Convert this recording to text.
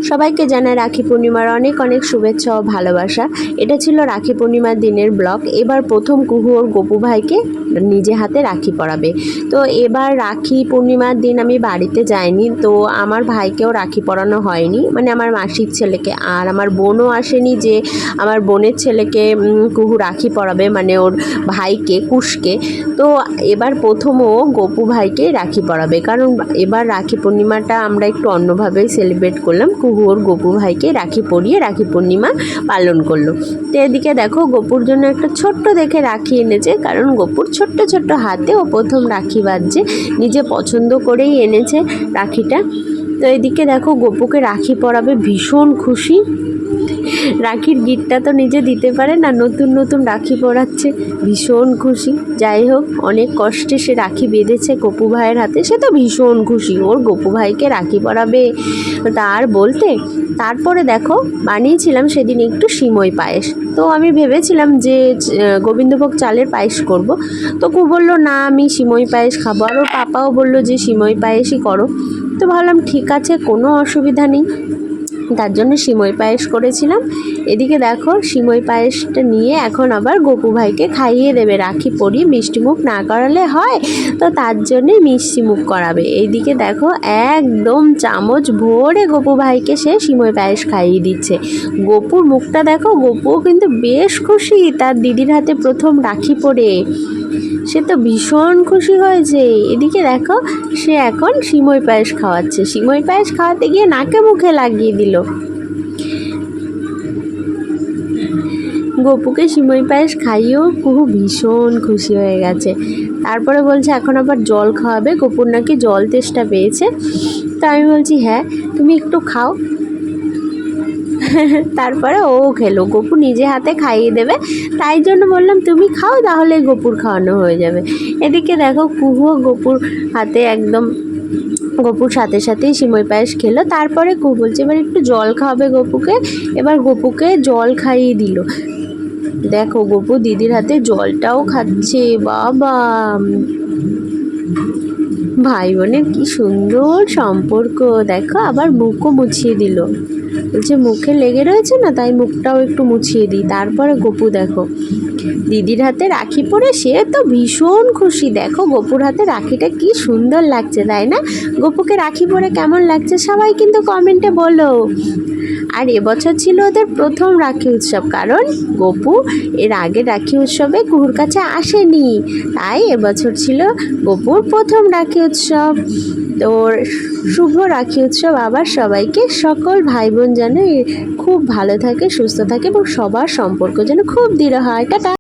সবাইকে জানাই রাখি পূর্ণিমার অনেক অনেক শুভেচ্ছা ও ভালোবাসা। এটা ছিল রাখি পূর্ণিমার দিনের ব্লগ। এবার প্রথম কুহু ওর গপু ভাইকে নিজে হাতে রাখি পরাবে। তো এবার রাখি পূর্ণিমার দিন আমি বাড়িতে যাইনি, তো আমার ভাইকেও রাখি পরানো হয়নি, মানে আমার মাসির ছেলেকে। আর আমার বোনও আসেনি যে আমার বোনের ছেলেকে কুহু রাখি পরাবে, মানে ওর ভাইকে কুশকে। তো এবার প্রথমও গপু ভাইকে রাখি পরাবে, কারণ এবার রাখি পূর্ণিমাটা আমরা একটু অন্যভাবেই সেলিব্রেট করলাম। কুহু ওর গপু ভাইকে রাখি পরিয়ে রাখি পূর্ণিমা পালন করলো। তো এদিকে দেখো গপুর জন্য একটা ছোট্ট দেখে রাখি এনেছে, কারণ গপুর ছোট্ট ছোট্ট হাতে ও প্রথম রাখি বাঁধছে, নিজে পছন্দ করেই এনেছে রাখিটা। তো এদিকে দেখো গপুকে রাখি পরাবে, ভীষণ খুশি। রাখির গিফটটা তো নিজে দিতে পারে না, নতুন নতুন রাখি পরাচ্ছে, ভীষণ খুশি। যাই হোক, অনেক কষ্টে সে রাখি বেঁধেছে গপু ভাইয়ের হাতে, সে তো ভীষণ খুশি ওর গপু ভাইকে রাখি পরাবে তার বলতে। তারপরে দেখো বানিয়েছিলাম সেদিন একটু সিমই পায়েস। তো আমি ভেবেছিলাম যে গোবিন্দভোগ চালের পায়েস করব। তো কু বললো না আমি সিমই পায়েস খাবো, আর ওর পাপাও বললো যে সিমই পায়েসই করো। তো ভাবলাম ঠিক আছে, কোনো অসুবিধা নেই, তার জন্য সিমই পায়েস করেছিলাম। এদিকে দেখো সিমই পায়েসটা নিয়ে এখন আবার গপু ভাইকে খাইয়ে দেবে। রাখি পরিয়ে মিষ্টিমুখ না করালে হয়, তো তার জন্যে মিষ্টিমুখ করাবে। এইদিকে দেখো একদম চামচ ভরে গপু ভাইকে সে সিমই পায়েস খাইয়ে দিচ্ছে। গপুর মুখটা দেখো, গপুও কিন্তু বেশ খুশি তার দিদির হাতে প্রথম রাখি পরে, সে তো ভীষণ খুশি হয়েছে। এদিকে দেখো সে এখন সিমই পায়েস খাওয়াচ্ছে, সিমই পায়েস খাওয়াতে গিয়ে নাকে মুখে লাগিয়ে দিল। গপুকে সিমই পায়েস খাইয়েও কুহু ভীষণ খুশি হয়ে গেছে। তারপরে বলছে এখন আবার জল খাওয়াবে, গপুর নাকি জল তেষ্টা পেয়েছে। তা আমি বলছি হ্যাঁ তুমি একটু খাও। তারপরে ও খেলো, গপু নিজে হাতে খাইয়ে দেবে, তাই জন্য বললাম তুমি খাও, তাহলে গপুর খাওয়ানো হয়ে যাবে। এদিকে দেখো কুহুও গপুর হাতে একদম গপুর সাথে সাথেই সিমই পায়েস খেলো। তারপরে কুহু বলছে এবার একটু জল খাওয়াবে গপুকে, এবার গপুকে জল খাইয়ে দিল। দেখো গপু দিদির হাতে জলটাও খাচ্ছে, বাবা ভাই বোনের কি সুন্দর সম্পর্ক। দেখো আবার মুখও মুছিয়ে দিল, বলছে মুখে লেগে রয়েছে না, তাই মুখটাও একটু মুছিয়ে দিই। তারপরে গপু দেখো দিদির হাতে রাখি পরে সে তো ভীষণ খুশি। দেখো গপুর হাতে রাখিটা কি সুন্দর লাগছে, তাই না? গপুকে রাখি পরে কেমন লাগছে সবাই কিন্তু কমেন্টে বলো। আর এবছর ছিল ওদের প্রথম রাখি উৎসব, কারণ গপু এর আগে রাখি উৎসবে কুহুর কাছে আসেনি, তাই এবছর ছিল গপুর প্রথম রাখি উৎসব। তো শুভ রাখি উৎসব আবার সবাইকে, সকল ভাই বোন যেন খুব ভালো থাকে, সুস্থ থাকে এবং সবার সম্পর্ক যেন খুব দৃঢ় হয়। টাটা।